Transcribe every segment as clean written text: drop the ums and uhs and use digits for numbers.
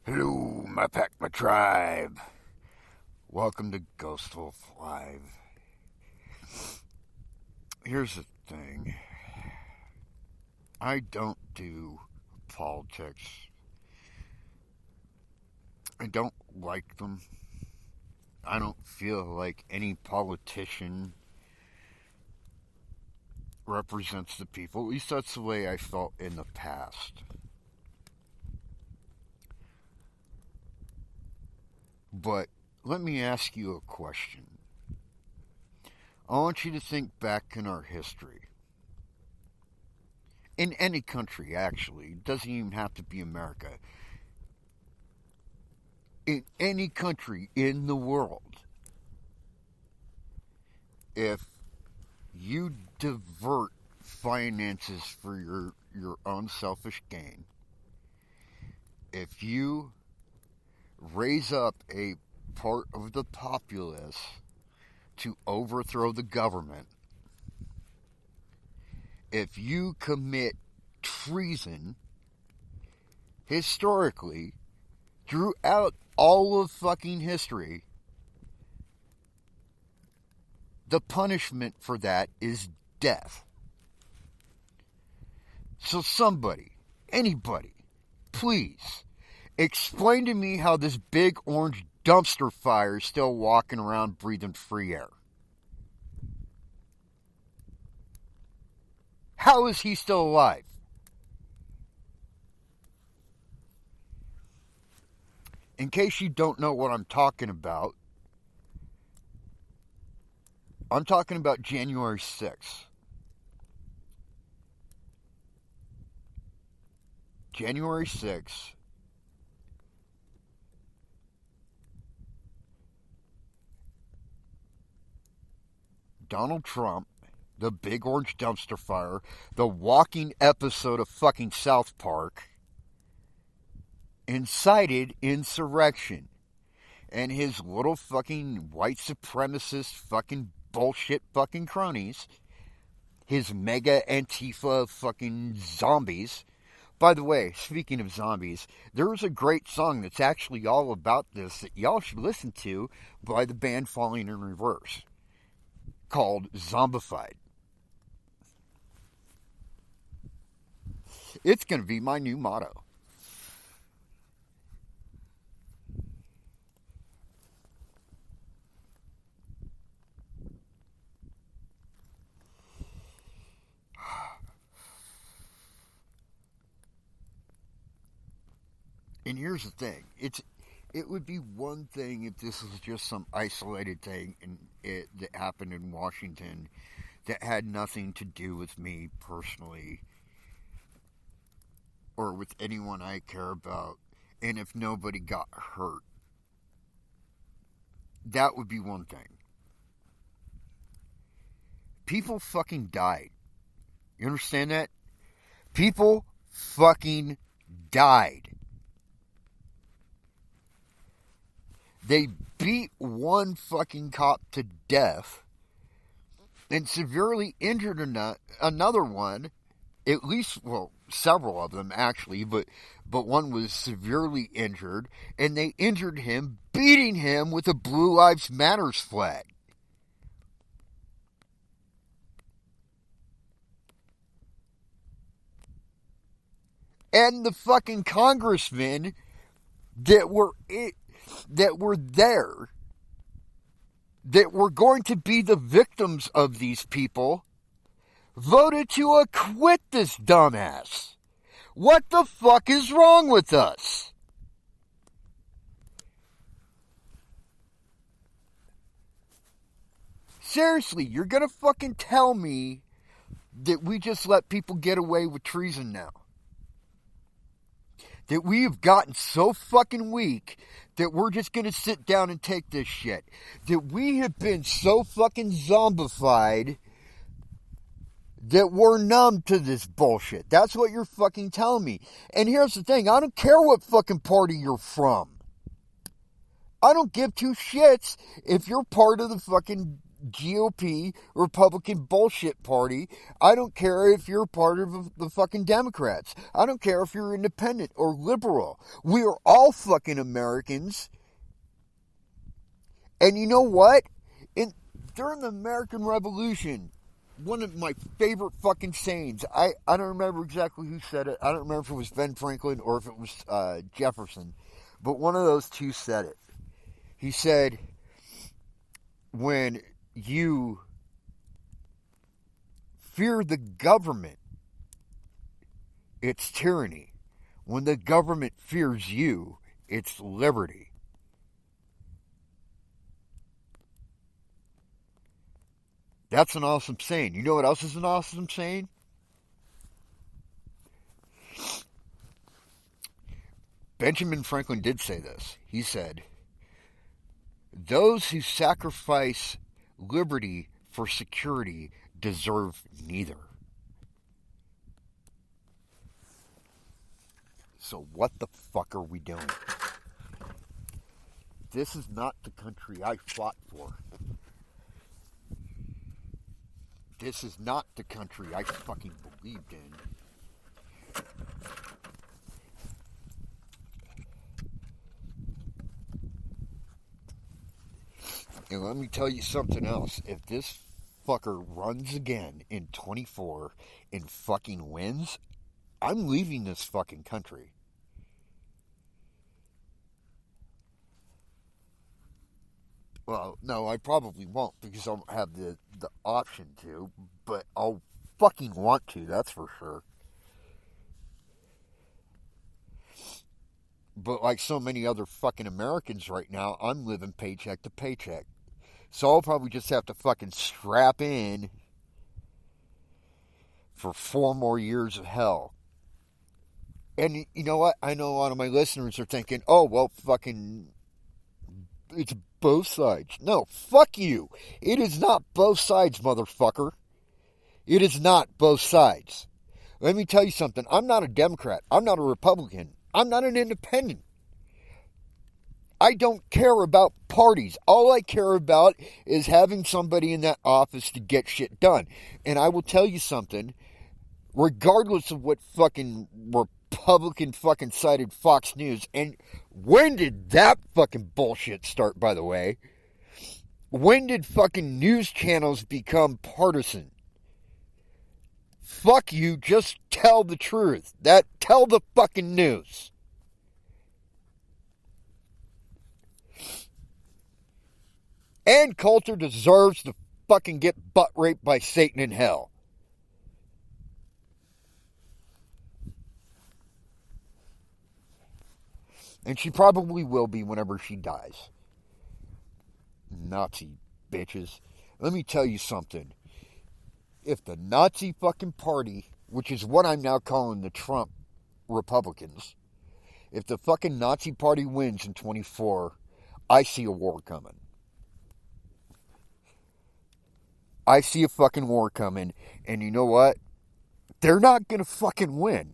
Hello, my pack, my tribe. Welcome to GhostWolf Live. Here's the thing. I don't do politics. I don't like them. I don't feel like any politician represents the people. At least that's the way I felt in the past. But let me ask you a question. I want you to think back in our history. In any country, actually. It doesn't even have to be America. In any country in the world, if you divert finances for your own selfish gain, if you raise up a part of the populace to overthrow the government, if you commit treason, historically, throughout all of fucking history, the punishment for that is death. So somebody, anybody, please, explain to me how this big orange dumpster fire is still walking around breathing free air. How is he still alive? In case you don't know what I'm talking about January 6th. January 6th. Donald Trump, the big orange dumpster fire, the walking episode of fucking South Park, incited insurrection. And his little fucking white supremacist fucking bullshit fucking cronies, his mega Antifa fucking zombies. By the way, speaking of zombies, there's a great song that's actually all about this that y'all should listen to by the band Falling in Reverse, called Zombified. It's going to be my new motto. And here's the thing. It would be one thing if this was just some isolated thing that happened in Washington that had nothing to do with me personally or with anyone I care about, and if nobody got hurt. That would be one thing. People fucking died. You understand that? People fucking died. They beat one fucking cop to death and severely injured another one, at least, well, several of them actually, but one was severely injured, and they injured him, beating him with a Blue Lives Matters flag. And the fucking congressmen that were there, that were going to be the victims of these people, voted to acquit this dumbass. What the fuck is wrong with us? Seriously, you're gonna fucking tell me that we just let people get away with treason now? That we have gotten so fucking weak that we're just going to sit down and take this shit. That we have been so fucking zombified that we're numb to this bullshit. That's what you're fucking telling me. And here's the thing. I don't care what fucking party you're from. I don't give two shits if you're part of the fucking GOP, Republican bullshit party. I don't care if you're part of the fucking Democrats. I don't care if you're independent or liberal. We are all fucking Americans. And you know what? During the American Revolution, one of my favorite fucking sayings, I don't remember exactly who said it. I don't remember if it was Ben Franklin or if it was Jefferson. But one of those two said it. He said, when you fear the government, it's tyranny. When the government fears you, it's liberty. That's an awesome saying. You know what else is an awesome saying? Benjamin Franklin did say this. He said, those who sacrifice liberty for security deserve neither. So what the fuck are we doing? This is not the country I fought for. This is not the country I fucking believed in. And let me tell you something else. If this fucker runs again in 24 and fucking wins, I'm leaving this fucking country. Well, no, I probably won't because I'll have the option to, but I'll fucking want to, that's for sure. But like so many other fucking Americans right now, I'm living paycheck to paycheck. So I'll probably just have to fucking strap in for 4 more years of hell. And you know what? I know a lot of my listeners are thinking, oh, well, fucking, it's both sides. No, fuck you. It is not both sides, motherfucker. It is not both sides. Let me tell you something. I'm not a Democrat. I'm not a Republican. I'm not an independent. I don't care about parties. All I care about is having somebody in that office to get shit done. And I will tell you something. Regardless of what fucking Republican fucking cited Fox News, and when did that fucking bullshit start, by the way? When did fucking news channels become partisan? Fuck you, just tell the truth. Tell the fucking news. Ann Coulter deserves to fucking get butt raped by Satan in hell. And she probably will be whenever she dies. Nazi bitches. Let me tell you something. If the Nazi fucking party, which is what I'm now calling the Trump Republicans, if the fucking Nazi party wins in 24, I see a war coming. I see a fucking war coming, and you know what? They're not gonna fucking win.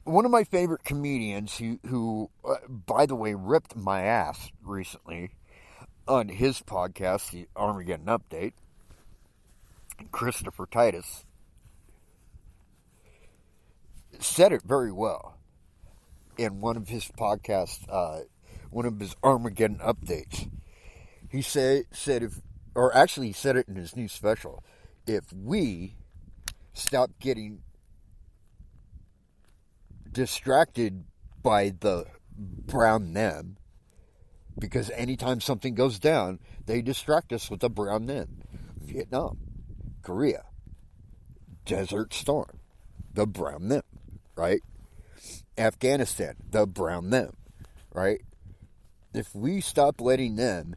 One of my favorite comedians who by the way, ripped my ass recently on his podcast, the Armageddon Update, Christopher Titus, said it very well in one of his podcasts, one of his Armageddon Updates. He said he said it in his new special. If we stop getting distracted by the brown them, because anytime something goes down, they distract us with the brown them. Vietnam, Korea, Desert Storm, the brown them, right? Afghanistan, the brown them, right? If we stop letting them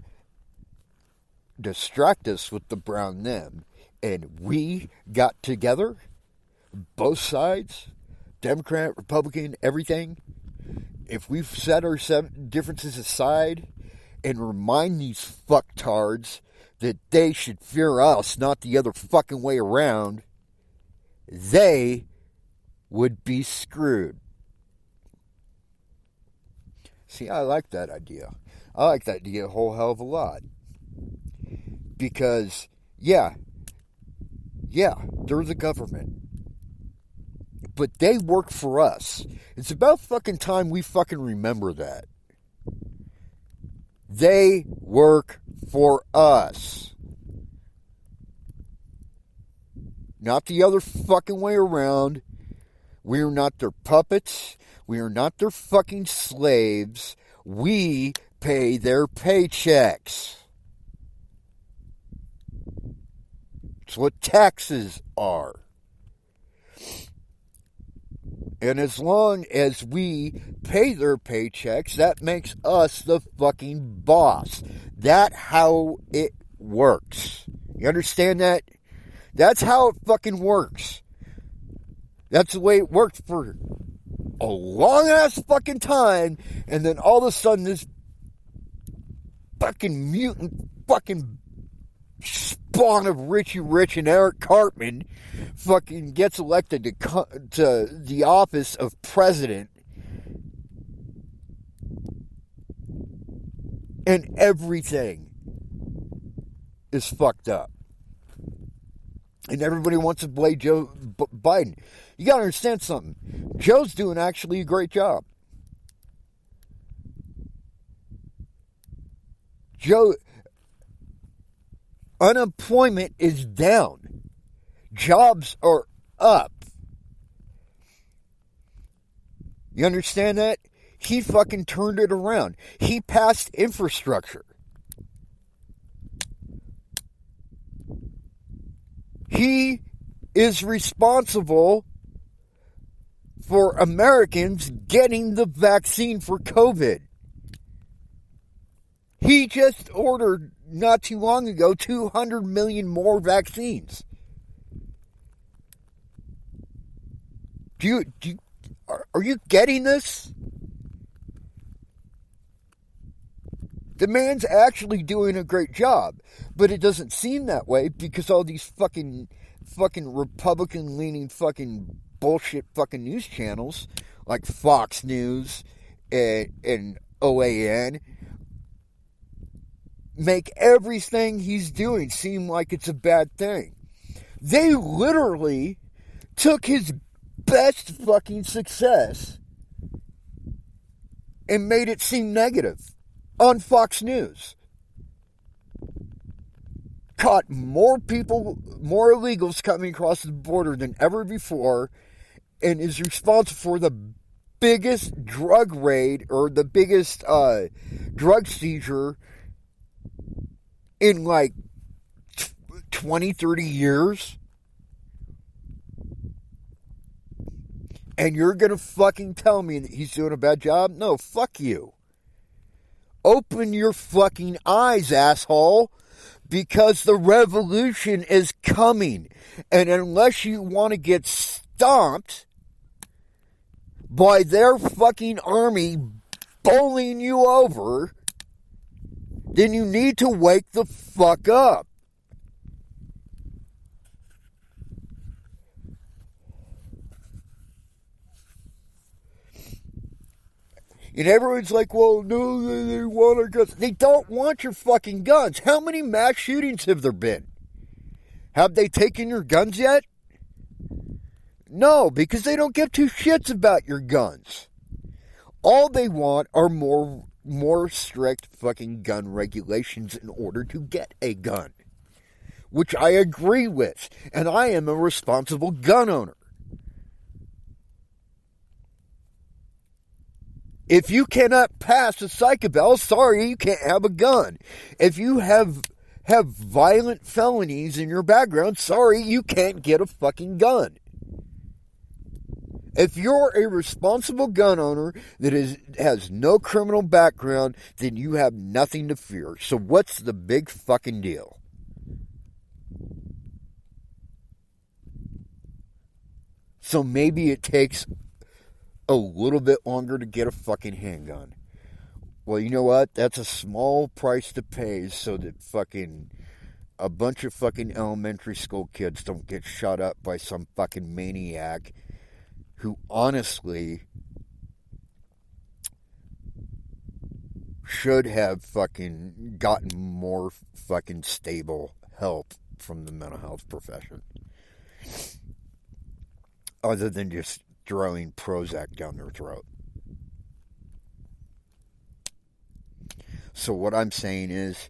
distract us with the brown them, and we got together, both sides, Democrat, Republican, everything, if we set our differences aside and remind these fucktards that they should fear us, not the other fucking way around, they would be screwed. See, I like that idea. I like that idea a whole hell of a lot. Because, yeah, they're the government. But they work for us. It's about fucking time we fucking remember that. They work for us. Not the other fucking way around. We are not their puppets. We are not their fucking slaves. We pay their paychecks. It's what taxes are. And as long as we pay their paychecks, that makes us the fucking boss. That's how it works. You understand that? That's how it fucking works. That's the way it worked for a long ass fucking time. And then all of a sudden this fucking mutant fucking spawn of Richie Rich and Eric Cartman fucking gets elected to the office of president, and everything is fucked up, and everybody wants to blame Joe Biden. You gotta understand something. Joe's doing actually a great job. Unemployment is down. Jobs are up. You understand that? He fucking turned it around. He passed infrastructure. He is responsible for Americans getting the vaccine for COVID. He just ordered, not too long ago, 200 million more vaccines. Are you getting this? The man's actually doing a great job, but it doesn't seem that way because all these fucking Republican-leaning fucking bullshit fucking news channels like Fox News and OAN make everything he's doing seem like it's a bad thing. They literally took his best fucking success and made it seem negative on Fox News. Caught more people, more illegals coming across the border than ever before, and is responsible for the biggest drug raid or the biggest drug seizure in like 20, 30 years. And you're going to fucking tell me that he's doing a bad job? No, fuck you. Open your fucking eyes, asshole. Because the revolution is coming. And unless you want to get stomped by their fucking army bowling you over, then you need to wake the fuck up. And everyone's like, well, no, they want our guns. They don't want your fucking guns. How many mass shootings have there been? Have they taken your guns yet? No, because they don't give two shits about your guns. All they want are more strict fucking gun regulations in order to get a gun. Which I agree with. And I am a responsible gun owner. If you cannot pass a psychobel, sorry, you can't have a gun. If you have violent felonies in your background, sorry, you can't get a fucking gun. If you're a responsible gun owner that has no criminal background, then you have nothing to fear. So what's the big fucking deal? So maybe it takes a little bit longer to get a fucking handgun. Well, you know what? That's a small price to pay so that fucking a bunch of fucking elementary school kids don't get shot up by some fucking maniac who honestly should have fucking gotten more fucking stable help from the mental health profession. Other than just throwing Prozac down their throat. So what I'm saying is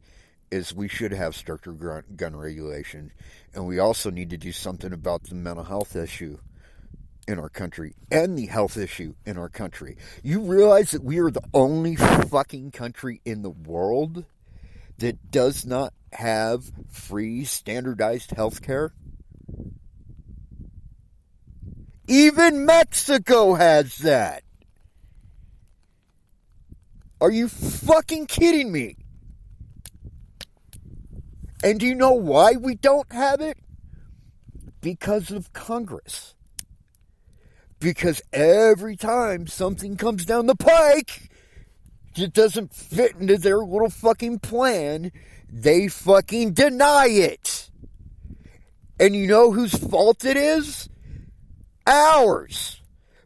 we should have stricter gun regulation, and we also need to do something about the mental health issue in our country and the health issue in our country. You realize that we are the only fucking country in the world that does not have free standardized health care? Even Mexico has that. Are you fucking kidding me? And do you know why we don't have it? Because of Congress. Because every time something comes down the pike that doesn't fit into their little fucking plan, they fucking deny it. And you know whose fault it is? Ours.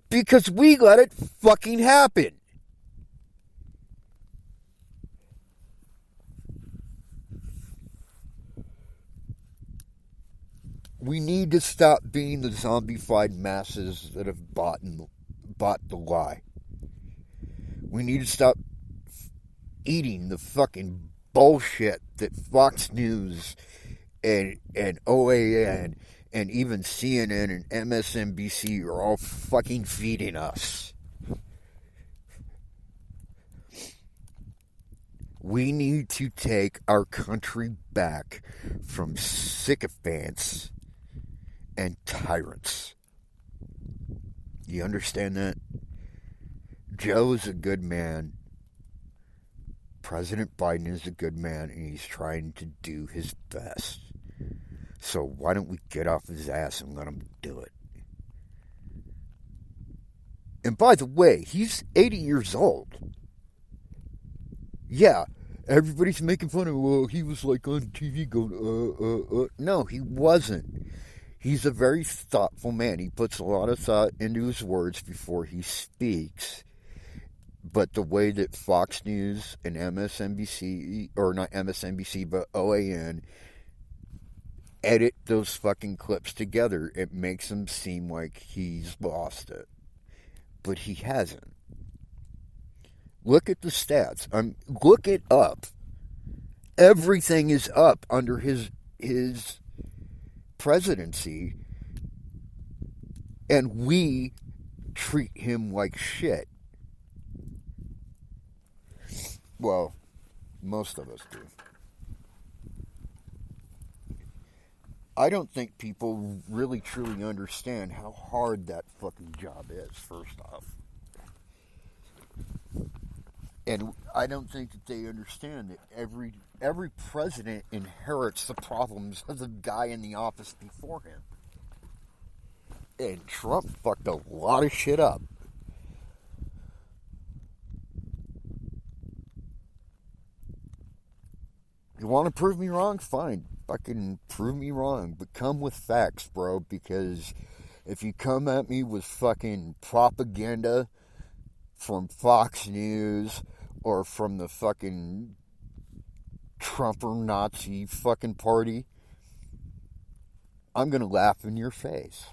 Because we let it fucking happen. We need to stop being the zombified masses that have bought the lie. We need to stop eating the fucking bullshit that Fox News and OAN and even CNN and MSNBC are all fucking feeding us. We need to take our country back from sycophants and tyrants. You understand that? Joe is a good man. President Biden is a good man, and he's trying to do his best. So why don't we get off his ass and let him do it? And by the way, he's 80 years old. Yeah, everybody's making fun of him. Well, he was like on TV going, No, he wasn't. He's a very thoughtful man. He puts a lot of thought into his words before he speaks. But the way that Fox News and MSNBC, or not MSNBC, but OAN, edit those fucking clips together, it makes him seem like he's lost it. But he hasn't. Look at the stats. Look it up. Everything is up under his presidency, and we treat him like shit. Well, most of us do. I don't think people really truly understand how hard that fucking job is, first off. And I don't think that they understand that every president inherits the problems of the guy in the office before him. And Trump fucked a lot of shit up. You want to prove me wrong? Fine. Fucking prove me wrong. But come with facts, bro. Because if you come at me with fucking propaganda from Fox News or from the fucking Trumper Nazi fucking party, I'm going to laugh in your face.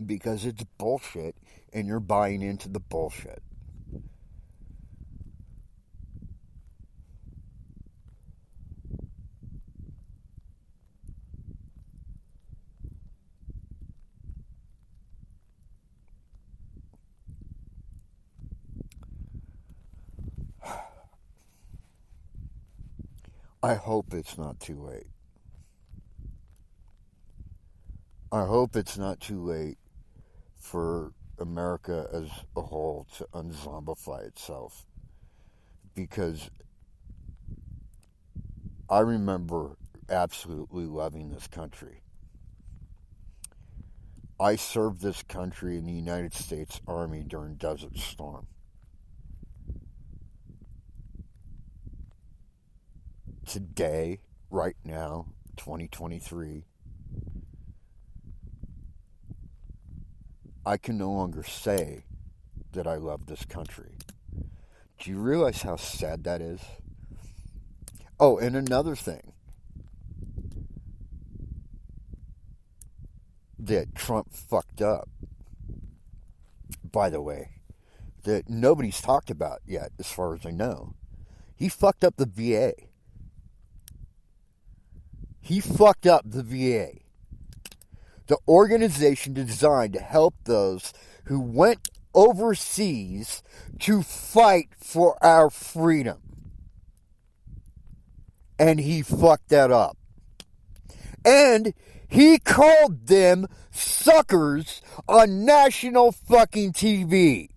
Because it's bullshit and you're buying into the bullshit. I hope it's not too late. I hope it's not too late for America as a whole to unzombify itself. Because I remember absolutely loving this country. I served this country in the United States Army during Desert Storm. Today, right now, 2023, I can no longer say that I love this country. Do you realize how sad that is? Oh, and another thing that Trump fucked up, by the way, that nobody's talked about yet, as far as I know. He fucked up the VA. He fucked up the VA. The organization designed to help those who went overseas to fight for our freedom. And he fucked that up. And he called them suckers on national fucking TV.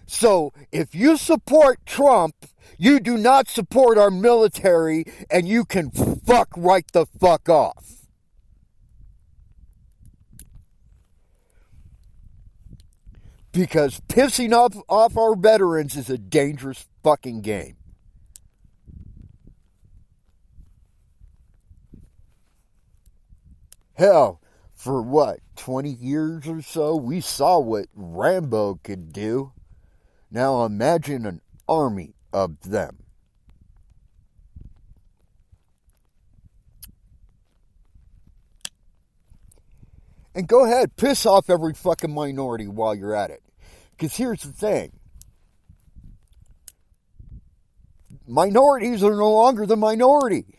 So, if you support Trump, you do not support our military, and you can fuck right the fuck off. Because pissing off our veterans is a dangerous fucking game. Hell, for what, 20 years or so, we saw what Rambo could do. Now imagine an army of them. And go ahead, piss off every fucking minority while you're at it. Because here's the thing. Minorities are no longer the minority.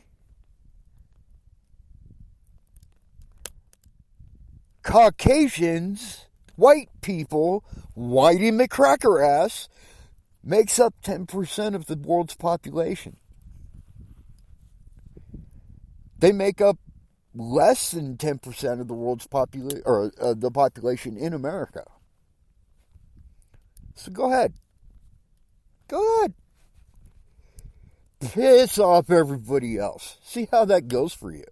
Caucasians, white people, whitey McCracker ass, makes up 10% of the world's population. They make up less than 10% of the world's population, or the population in America. So go ahead. Go ahead. Piss off everybody else. See how that goes for you.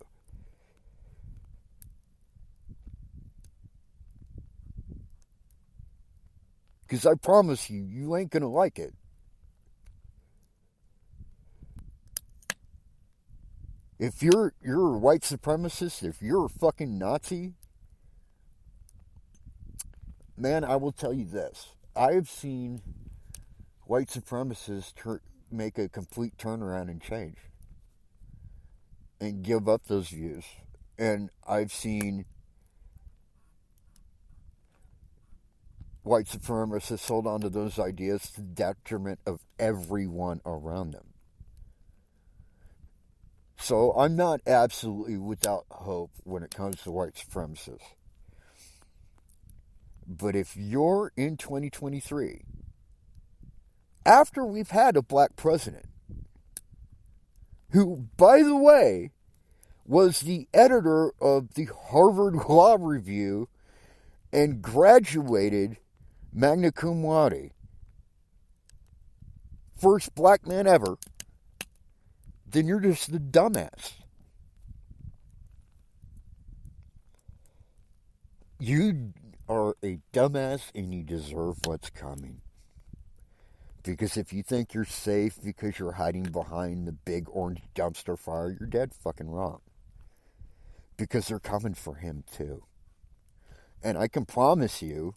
Because I promise you, you ain't going to like it. If you're a white supremacist, if you're a fucking Nazi, man, I will tell you this. I have seen white supremacists make a complete turnaround and change. And give up those views. And I've seen white supremacists hold on to those ideas to the detriment of everyone around them. So I'm not absolutely without hope when it comes to white supremacists. But if you're in 2023, after we've had a black president, who, by the way, was the editor of the Harvard Law Review and graduated magna cum laude, first black man ever, then you're just a dumbass. You are a dumbass and you deserve what's coming. Because if you think you're safe because you're hiding behind the big orange dumpster fire, you're dead fucking wrong. Because they're coming for him too. And I can promise you,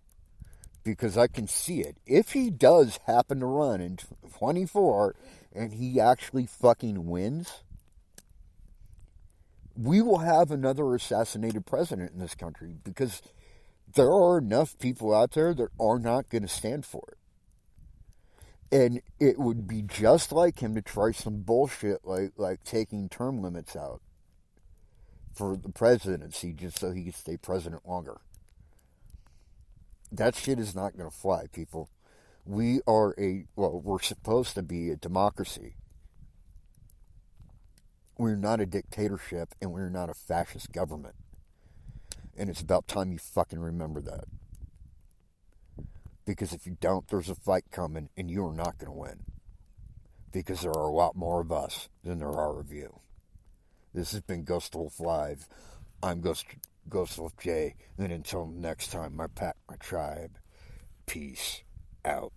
because I can see it, if he does happen to run in 24 and he actually fucking wins, we will have another assassinated president in this country, because there are enough people out there that are not going to stand for it. And it would be just like him to try some bullshit like taking term limits out for the presidency just so he could stay president longer. That shit is not going to fly, people. We're supposed to be a democracy. We're not a dictatorship, and we're not a fascist government. And it's about time you fucking remember that. Because if you don't, there's a fight coming, and you are not going to win. Because there are a lot more of us than there are of you. This has been GhostWolf Live. I'm GhostWolf J. And until next time, my pack, my tribe. Peace out.